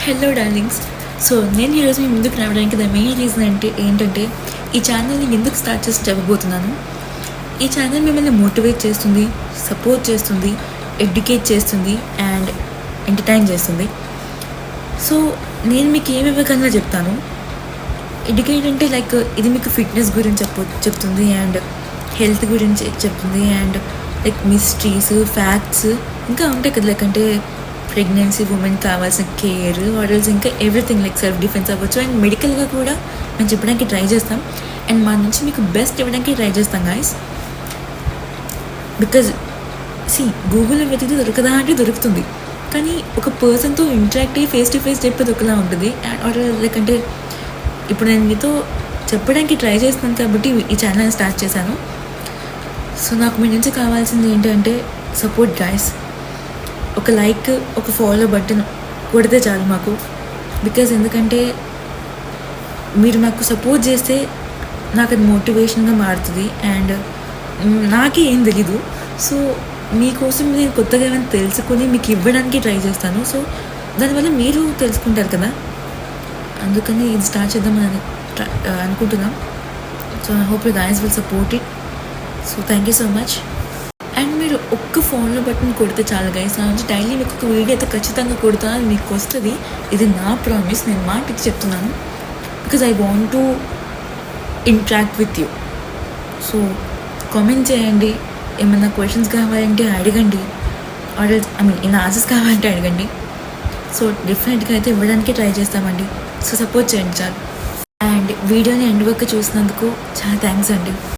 Hello darlings. So నేను ఈరోజు మీ ముందుకు రావడానికి ద మెయిన్ రీజన్ ఏంటంటే ఈ ఛానల్ని ఎందుకు స్టార్ట్ చేసి చెప్పబోతున్నాను. ఈ ఛానల్ మిమ్మల్ని మోటివేట్ చేస్తుంది, సపోర్ట్ చేస్తుంది, ఎడ్యుకేట్ చేస్తుంది అండ్ ఎంటర్టైన్ చేస్తుంది. సో నేను మీకు ఏమి ఇవ్వకుండా చెప్తాను. ఎడ్యుకేట్ అంటే లైక్ ఇది మీకు ఫిట్నెస్ గురించి చెప్తుంది అండ్ హెల్త్ గురించి చెప్తుంది అండ్ లైక్ మిస్టరీస్, ఫ్యాక్ట్స్ ఇంకా ఉంటాయి కదా. లైక్ అంటే ప్రెగ్నెన్సీ ఉమెన్ కావాల్సిన కేర్, ఆర్డర్స్, ఇంకా ఎవ్రీథింగ్ లైక్ సెల్ఫ్ డిఫెన్స్ అవ్వచ్చు. అండ్ మెడికల్గా కూడా మేము చెప్పడానికి ట్రై చేస్తాం అండ్ మా నుంచి మీకు బెస్ట్ ఇవ్వడానికి ట్రై చేస్తాం గాయస్. బికాజ్ గూగుల్లో వెతికితే దొరకదా అంటే దొరుకుతుంది, కానీ ఒక పర్సన్తో ఇంటరాక్ట్ అయ్యి ఫేస్ టు ఫేస్ చెప్పేది ఒకలా ఉంటుంది. అండ్ లైక్ అంటే ఇప్పుడు నేను మీతో చెప్పడానికి ట్రై చేస్తున్నాను కాబట్టి ఈ ఛానల్ స్టార్ట్ చేశాను. సో నాకు మీ నుంచి కావాల్సింది ఏంటంటే సపోర్ట్ గాయస్. ఒక లైక్, ఒక ఫాలో బటన్ కొడితే చాలు మాకు. బికాజ్ ఎందుకంటే మీరు నాకు సపోర్ట్ చేస్తే నాకు అది మోటివేషన్గా మారుతుంది అండ్ నాకే ఏం తెలీదు. సో మీకోసం నేను కొత్తగా ఏమైనా తెలుసుకొని మీకు ఇవ్వడానికి ట్రై చేస్తాను. సో దానివల్ల మీరు తెలుసుకుంటారు కదా, అందుకని ఇది స్టార్ట్ చేద్దామని అనుకుంటున్నాం. So I hope you guys will support it. So thank you so much. And మీరు ఒక్క ఫోన్లో బటన్ కొడితే చాలు గైస్. నా నుంచి డైలీ మీకు ఒక వీడియో అయితే ఖచ్చితంగా కొడతా, మీకు వస్తుంది. ఇది నా ప్రామిస్, నేను మాటికి చెప్తున్నాను. Because I want to interact with you. So comment చేయండి, ఏమైనా క్వశ్చన్స్ కావాలంటే అడగండి, ఏమైనా ఆన్సర్స్ కావాలంటే అడగండి. సో డెఫినెట్గా అయితే ఇవ్వడానికి ట్రై చేస్తామండి. సో సపోర్ట్ చేయండి చాలు. అండ్ వీడియోని ఎండ్ వరకు చూసినందుకు చాలా థ్యాంక్స్ అండి.